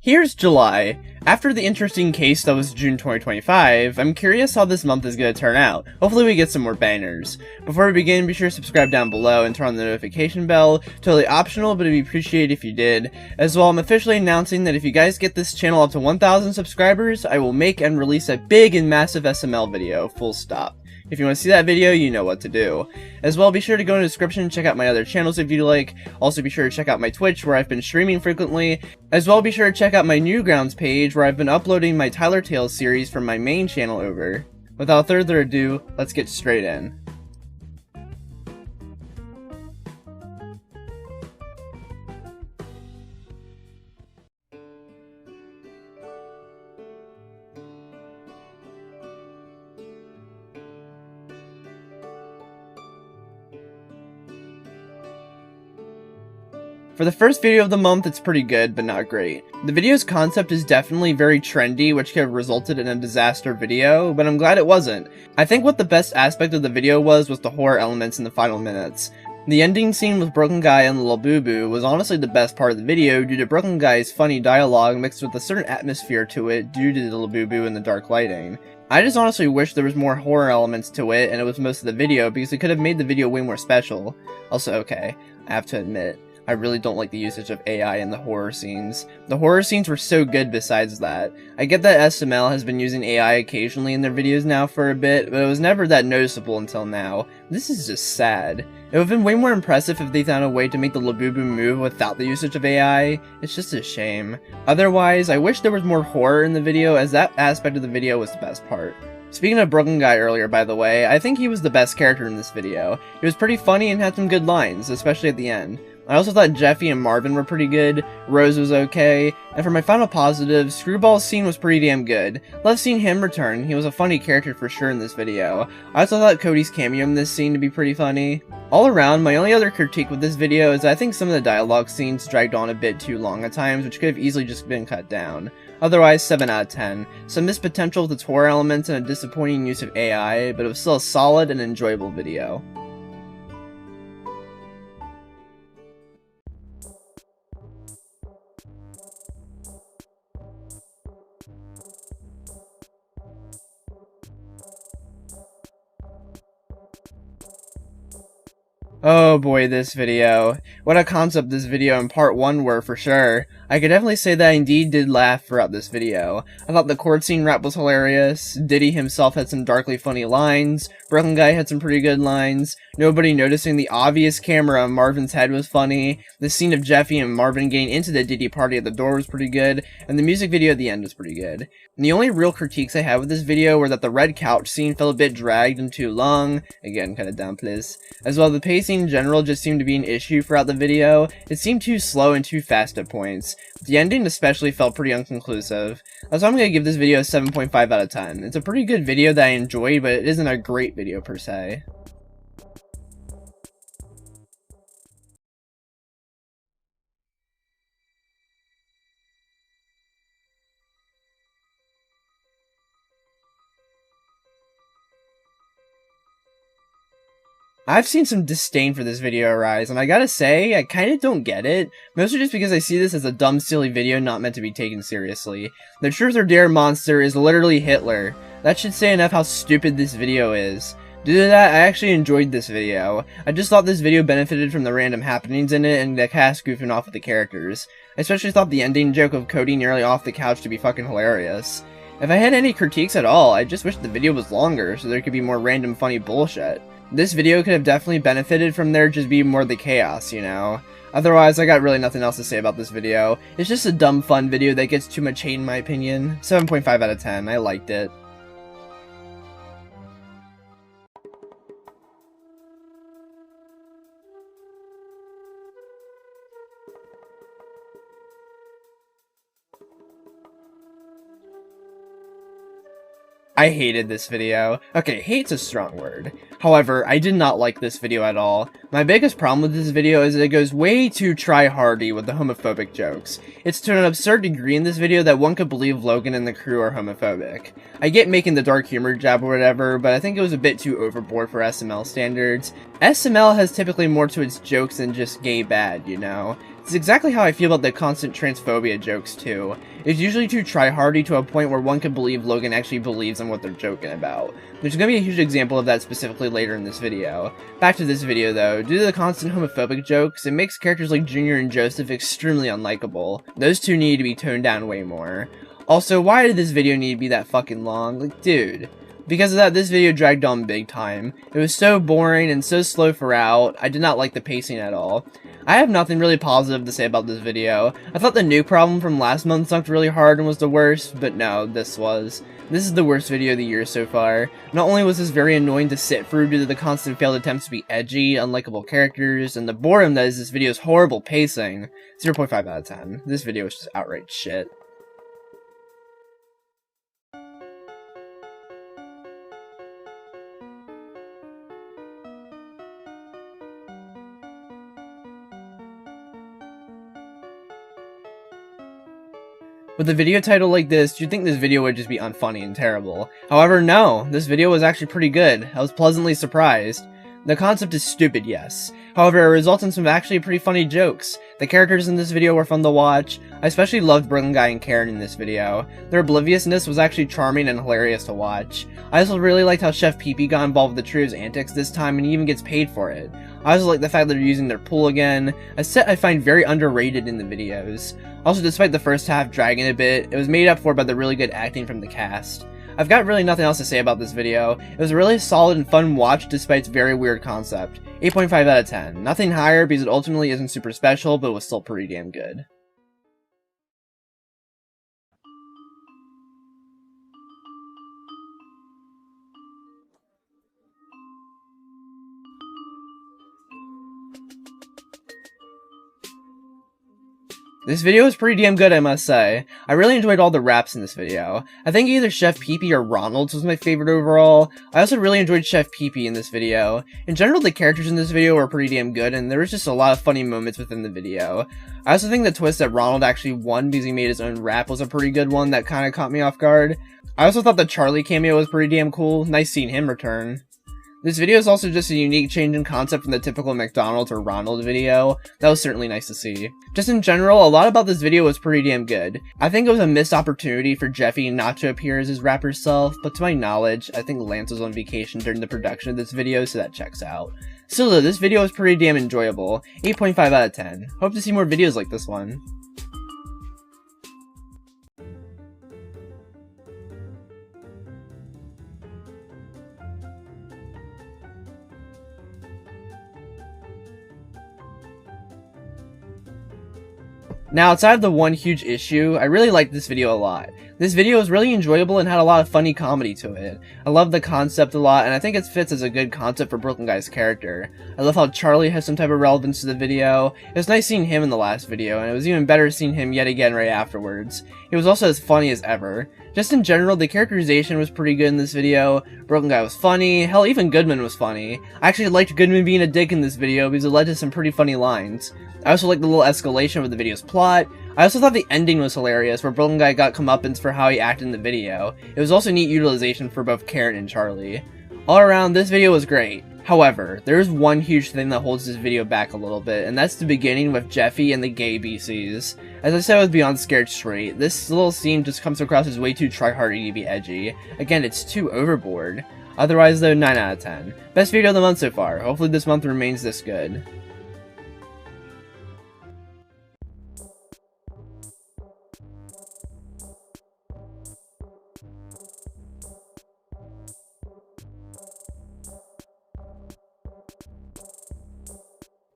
Here's July. After the interesting case that was June 2025, I'm curious how this month is going to turn out. Hopefully we get some more bangers. Before we begin, be sure to subscribe down below and turn on the notification bell. Totally optional, but it'd be appreciated if you did. As well, I'm officially announcing that if you guys get this channel up to 1,000 subscribers, I will make and release a big and massive SML video, full stop. If you want to see that video, you know what to do. As well, be sure to go in the description and check out my other channels if you'd like. Also, be sure to check out my Twitch, where I've been streaming frequently. As well, be sure to check out my Newgrounds page, where I've been uploading my Tyler Tales series from my main channel over. Without further ado, let's get straight in. For the first video of the month, it's pretty good, but not great. The video's concept is definitely very trendy, which could have resulted in a disaster video, but I'm glad it wasn't. I think what the best aspect of the video was the horror elements in the final minutes. The ending scene with Broken Guy and Labubu was honestly the best part of the video due to Broken Guy's funny dialogue mixed with a certain atmosphere to it due to the Labubu and the dark lighting. I just honestly wish there was more horror elements to it and it was most of the video because it could have made the video way more special. Also, okay, I have to admit, I really don't like the usage of AI in the horror scenes. The horror scenes were so good besides that. I get that SML has been using AI occasionally in their videos now for a bit, but it was never that noticeable until now. This is just sad. It would have been way more impressive if they found a way to make the Labubu move without the usage of AI. It's just a shame. Otherwise, I wish there was more horror in the video, as that aspect of the video was the best part. Speaking of Broken Guy earlier, by the way, I think he was the best character in this video. He was pretty funny and had some good lines, especially at the end. I also thought Jeffy and Marvin were pretty good, Rose was okay, and for my final positive, Screwball's scene was pretty damn good. Love seeing him return, he was a funny character for sure in this video. I also thought Cody's cameo in this scene to be pretty funny. All around, my only other critique with this video is I think some of the dialogue scenes dragged on a bit too long at times, which could have easily just been cut down. Otherwise, 7 out of 10. Some missed potential with its horror elements and a disappointing use of AI, but it was still a solid and enjoyable video. Oh boy, this video. What a concept this video and part 1 were for sure. I could definitely say that I indeed did laugh throughout this video. I thought the court scene rap was hilarious, Diddy himself had some darkly funny lines, Broken Guy had some pretty good lines, nobody noticing the obvious camera on Marvin's head was funny, the scene of Jeffy and Marvin getting into the Diddy party at the door was pretty good, and the music video at the end was pretty good. And the only real critiques I had with this video were that the red couch scene felt a bit dragged and too long, again kinda down please, as well the pacing in general just seemed to be an issue throughout the video. It seemed too slow and too fast at points. The ending especially felt pretty unconclusive. That's why I'm gonna give this video a 7.5 out of 10. It's a pretty good video that I enjoyed, but it isn't a great video per se. I've seen some disdain for this video arise, and I gotta say, I kinda don't get it, mostly just because I see this as a dumb, silly video not meant to be taken seriously. The Truth or Dare monster is literally Hitler. That should say enough how stupid this video is. Due to that, I actually enjoyed this video. I just thought this video benefited from the random happenings in it and the cast goofing off with the characters. I especially thought the ending joke of Cody nearly off the couch to be fucking hilarious. If I had any critiques at all, I just wish the video was longer so there could be more random funny bullshit. This video could have definitely benefited from there just being more the chaos, you know? Otherwise, I got really nothing else to say about this video. It's just a dumb fun video that gets too much hate in my opinion. 7.5 out of 10, I liked it. I hated this video. Okay, hate's a strong word. However, I did not like this video at all. My biggest problem with this video is that it goes way too try-hardy with the homophobic jokes. It's to an absurd degree in this video that one could believe Logan and the crew are homophobic. I get making the dark humor jab or whatever, but I think it was a bit too overboard for SML standards. SML has typically more to its jokes than just gay bad, you know? It's exactly how I feel about the constant transphobia jokes too. It's usually too tryhardy to a point where one could believe Logan actually believes in what they're joking about. There's gonna be a huge example of that specifically later in this video. Back to this video though, due to the constant homophobic jokes, it makes characters like Junior and Joseph extremely unlikable. Those two need to be toned down way more. Also, why did this video need to be that fucking long? Like, dude. Because of that, this video dragged on big time. It was so boring and so slow throughout. I did not like the pacing at all. I have nothing really positive to say about this video. I thought the nuke problem from last month sucked really hard and was the worst, but no, this was. This is the worst video of the year so far. Not only was this very annoying to sit through due to the constant failed attempts to be edgy, unlikable characters, and the boredom that is this video's horrible pacing. 0.5 out of 10. This video was just outright shit. With a video title like this, you'd think this video would just be unfunny and terrible. However, no, this video was actually pretty good. I was pleasantly surprised. The concept is stupid, yes. However, it results in some actually pretty funny jokes. The characters in this video were fun to watch. I especially loved Brooklyn Guy and Karen in this video. Their obliviousness was actually charming and hilarious to watch. I also really liked how Chef Pee Pee got involved with the trio's antics this time and he even gets paid for it. I also like the fact that they're using their pool again, a set I find very underrated in the videos. Also, despite the first half dragging a bit, it was made up for by the really good acting from the cast. I've got really nothing else to say about this video. It was a really solid and fun watch despite its very weird concept. 8.5 out of 10. Nothing higher because it ultimately isn't super special, but was still pretty damn good. This video was pretty damn good, I must say. I really enjoyed all the raps in this video. I think either Chef Pee Pee or Ronald's was my favorite overall. I also really enjoyed Chef Pee Pee in this video. In general, the characters in this video were pretty damn good, and there was just a lot of funny moments within the video. I also think the twist that Ronald actually won because he made his own rap was a pretty good one that kinda caught me off guard. I also thought the Charlie cameo was pretty damn cool. Nice seeing him return. This video is also just a unique change in concept from the typical McDonald's or Ronald video. That was certainly nice to see. Just in general, a lot about this video was pretty damn good. I think it was a missed opportunity for Jeffy not to appear as his rapper self, but to my knowledge, I think Lance was on vacation during the production of this video, so that checks out. Still though, this video was pretty damn enjoyable. 8.5 out of 10. Hope to see more videos like this one. Now, outside of the one huge issue, I really liked this video a lot. This video was really enjoyable and had a lot of funny comedy to it. I love the concept a lot, and I think it fits as a good concept for Brooklyn Guy's character. I love how Charlie has some type of relevance to the video. It was nice seeing him in the last video, and it was even better seeing him yet again right afterwards. He was also as funny as ever. Just in general, the characterization was pretty good in this video. Brooklyn Guy was funny. Hell, even Goodman was funny. I actually liked Goodman being a dick in this video because it led to some pretty funny lines. I also liked the little escalation of the video's plot. I also thought the ending was hilarious, where Brooklyn Guy got comeuppance for how he acted in the video. It was also neat utilization for both Karen and Charlie. All around, this video was great. However, there is one huge thing that holds this video back a little bit, and that's the beginning with Jeffy and the gay BCs. As I said with Beyond Scared Straight, this little scene just comes across as way too tryhardy to be edgy. Again, it's too overboard. Otherwise though, 9 out of 10. Best video of the month so far. Hopefully this month remains this good.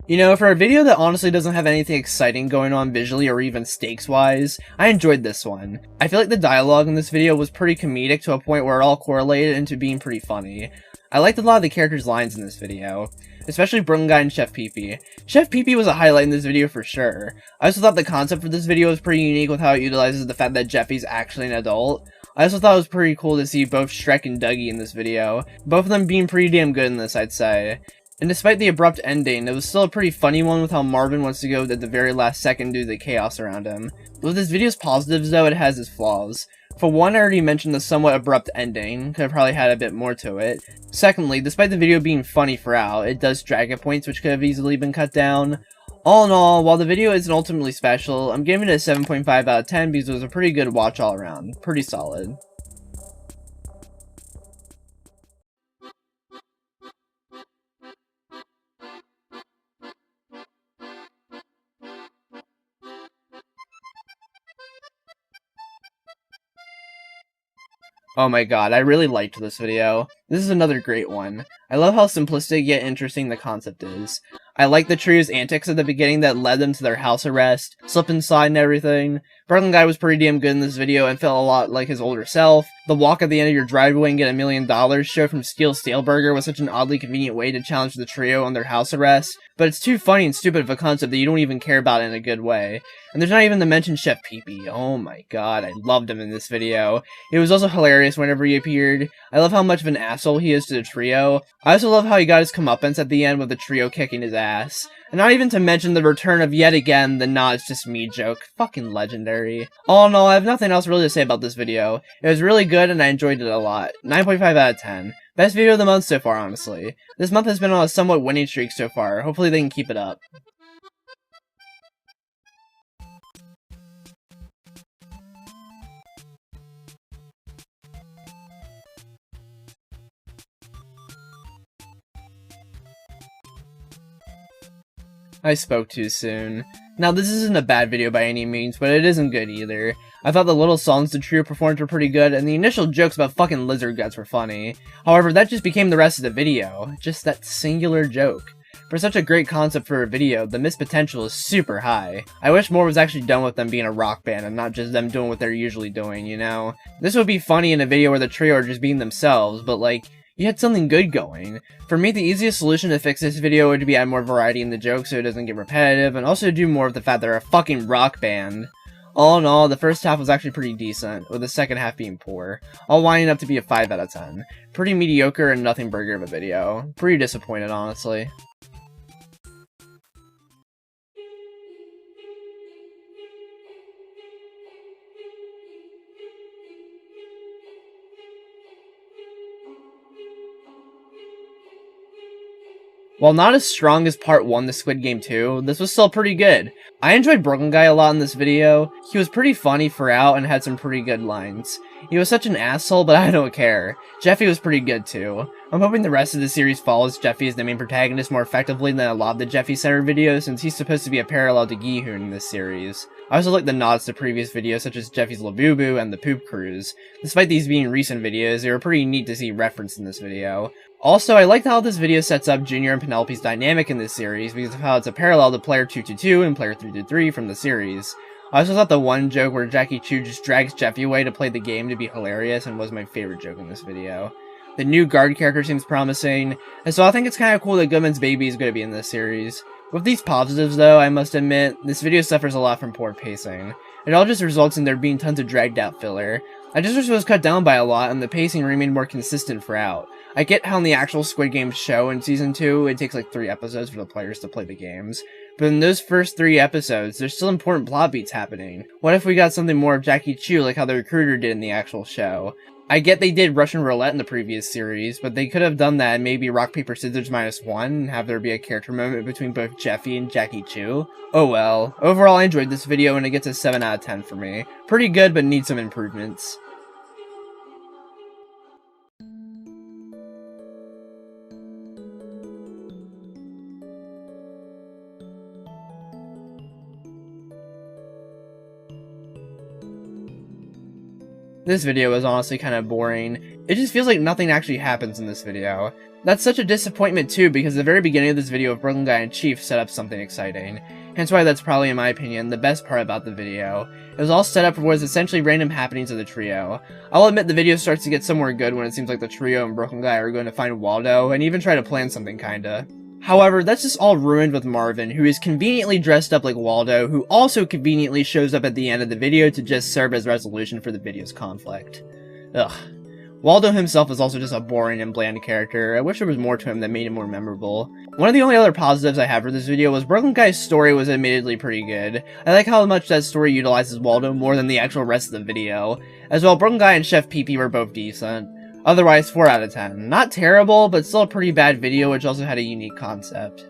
You know, for a video that honestly doesn't have anything exciting going on visually or even stakes-wise, I enjoyed this one. I feel like the dialogue in this video was pretty comedic to a point where it all correlated into being pretty funny. I liked a lot of the characters' lines in this video, especially Brooklyn Guy and Chef Pee Pee. Chef Pee Pee was a highlight in this video for sure. I also thought the concept for this video was pretty unique with how it utilizes the fact that Jeffy's actually an adult. I also thought it was pretty cool to see both Shrek and Dougie in this video, both of them being pretty damn good in this, I'd say. And despite the abrupt ending, it was still a pretty funny one with how Marvin wants to go at the very last second due to the chaos around him. With this video's positives though, it has its flaws. For one, I already mentioned the somewhat abrupt ending, could have probably had a bit more to it. Secondly, despite the video being funny throughout, it does drag at points which could have easily been cut down. All in all, while the video isn't ultimately special, I'm giving it a 7.5 out of 10 because it was a pretty good watch all around. Pretty solid. Oh my god, I really liked this video. This is another great one. I love how simplistic yet interesting the concept is. I like the trio's antics at the beginning that led them to their house arrest, slip inside and everything. Brooklyn Guy was pretty damn good in this video and felt a lot like his older self. The walk at the end of your driveway and get $1 million show from Steel Staleburger was such an oddly convenient way to challenge the trio on their house arrest, but it's too funny and stupid of a concept that you don't even care about in a good way. And there's not even to mention Chef Pee-Pee. Oh my god, I loved him in this video. It was also hilarious whenever he appeared. I love how much of an asshole he is to the trio. I also love how he got his comeuppance at the end with the trio kicking his ass. And not even to mention the return of yet again the "nah, it's just me" joke. Fucking legendary. All in all, I have nothing else really to say about this video. It was really good and I enjoyed it a lot. 9.5 out of 10. Best video of the month so far, honestly. This month has been on a somewhat winning streak so far. Hopefully they can keep it up. I spoke too soon. Now, this isn't a bad video by any means, but it isn't good either. I thought the little songs the trio performed were pretty good, and the initial jokes about fucking lizard guts were funny. However, that just became the rest of the video. Just that singular joke. For such a great concept for a video, the missed potential is super high. I wish more was actually done with them being a rock band and not just them doing what they're usually doing, you know? This would be funny in a video where the trio are just being themselves, but like, you had something good going. For me, the easiest solution to fix this video would be add more variety in the jokes so it doesn't get repetitive, and also do more of the fact they're a fucking rock band. All in all, the first half was actually pretty decent, with the second half being poor, all winding up to be a 5 out of 10. Pretty mediocre and nothing burger of a video. Pretty disappointed, honestly. While not as strong as part 1 to Squid Game 2, this was still pretty good. I enjoyed Brooklyn Guy a lot in this video. He was pretty funny throughout and had some pretty good lines. He was such an asshole, but I don't care. Jeffy was pretty good too. I'm hoping the rest of the series follows Jeffy as the main protagonist more effectively than a lot of the Jeffy Center videos, since he's supposed to be a parallel to Gi-hoon in this series. I also like the nods to previous videos such as Jeffy's Labubu and the Poop Cruise. Despite these being recent videos, they were pretty neat to see referenced in this video. Also, I liked how this video sets up Junior and Penelope's dynamic in this series because of how it's a parallel to Player 222 and Player 323 from the series. I also thought the one joke where Jackie Chu just drags Jeffy away to play the game to be hilarious and was my favorite joke in this video. The new guard character seems promising, and so I think it's kind of cool that Goodman's baby is going to be in this series. With these positives though, I must admit, this video suffers a lot from poor pacing. It all just results in there being tons of dragged out filler. I just wish it was cut down by a lot and the pacing remained more consistent throughout. I get how in the actual Squid Game show in Season 2, it takes like 3 episodes for the players to play the games. But in those first 3 episodes, there's still important plot beats happening. What if we got something more of Jackie Chu like how the recruiter did in the actual show? I get they did Russian roulette in the previous series, but they could have done that and maybe rock, paper, scissors -1 and have there be a character moment between both Jeffy and Jackie Chu. Oh well. Overall, I enjoyed this video and it gets a 7 out of 10 for me. Pretty good, but needs some improvements. This video was honestly kind of boring. It just feels like nothing actually happens in this video. That's such a disappointment too, because the very beginning of this video of Brooklyn Guy and Chief set up something exciting. Hence why that's probably, in my opinion, the best part about the video. It was all set up for what is essentially random happenings of the trio. I'll admit the video starts to get somewhere good when it seems like the trio and Brooklyn Guy are going to find Waldo, and even try to plan something kinda. However, that's just all ruined with Marvin, who is conveniently dressed up like Waldo, who also conveniently shows up at the end of the video to just serve as resolution for the video's conflict. Ugh. Waldo himself is also just a boring and bland character. I wish there was more to him that made him more memorable. One of the only other positives I have for this video was Brooklyn Guy's story was admittedly pretty good. I like how much that story utilizes Waldo more than the actual rest of the video. As well, Brooklyn Guy and Chef Pee-Pee were both decent. Otherwise, 4 out of 10. Not terrible, but still a pretty bad video which also had a unique concept.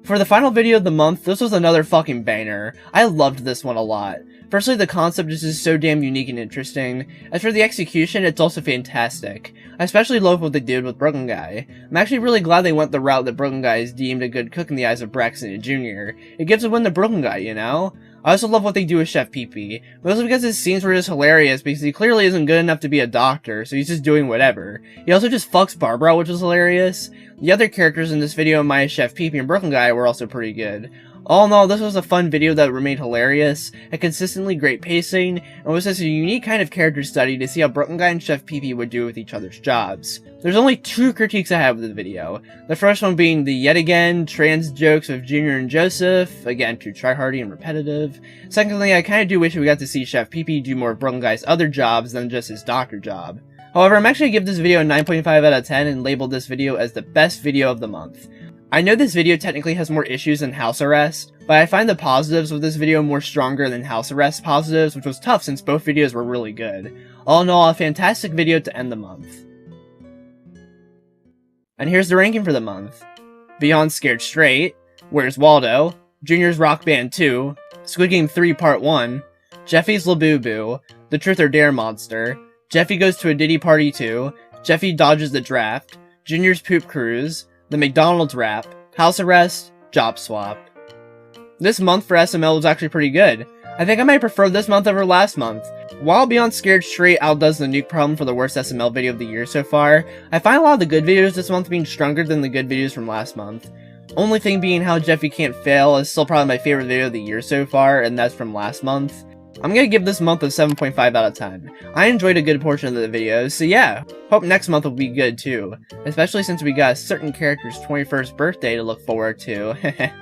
For the final video of the month, this was another fucking banger. I loved this one a lot. Firstly, the concept is just so damn unique and interesting. As for the execution, it's also fantastic. I especially love what they did with Brooklyn Guy. I'm actually really glad they went the route that Brooklyn Guy is deemed a good cook in the eyes of Braxton Jr. It gives a win to Brooklyn Guy, you know? I also love what they do with Chef Pee-Pee, mostly because his scenes were just hilarious because he clearly isn't good enough to be a doctor, so he's just doing whatever. He also just fucks Barbara, which was hilarious. The other characters in this video, minus Chef Pee-Pee and Brooklyn Guy, were also pretty good. All in all, this was a fun video that remained hilarious, a consistently great pacing, and was just a unique kind of character study to see how Brooklyn Guy and Chef Pee-Pee would do with each other's jobs. There's only 2 critiques I have of the video. The first one being the yet again trans jokes of Junior and Joseph, again too tryhardy and repetitive. Secondly, I kinda do wish we got to see Chef Pee-Pee do more of Brooklyn Guy's other jobs than just his doctor job. However, I'm actually gonna give this video a 9.5 out of 10 and label this video as the best video of the month. I know this video technically has more issues than House Arrest, but I find the positives of this video more stronger than House Arrest positives, which was tough since both videos were really good. All in all, a fantastic video to end the month. And here's the ranking for the month. Beyond Scared Straight, Where's Waldo, Junior's Rock Band 2, Squid Game 3 Part 1, Jeffy's Labubu, The Truth or Dare Monster, Jeffy Goes to a Diddy Party 2, Jeffy Dodges the Draft, Junior's Poop Cruise, The McDonald's Rap, House Arrest, Job Swap. This month for SML was actually pretty good. I think I might prefer this month over last month. While Beyond Scared Straight outdoes the nuke problem for the worst SML video of the year so far, I find a lot of the good videos this month being stronger than the good videos from last month. Only thing being how Jeffy Can't Fail is still probably my favorite video of the year so far, and that's from last month. I'm gonna give this month a 7.5 out of 10. I enjoyed a good portion of the videos, so yeah, hope next month will be good too. Especially since we got a certain character's 21st birthday to look forward to.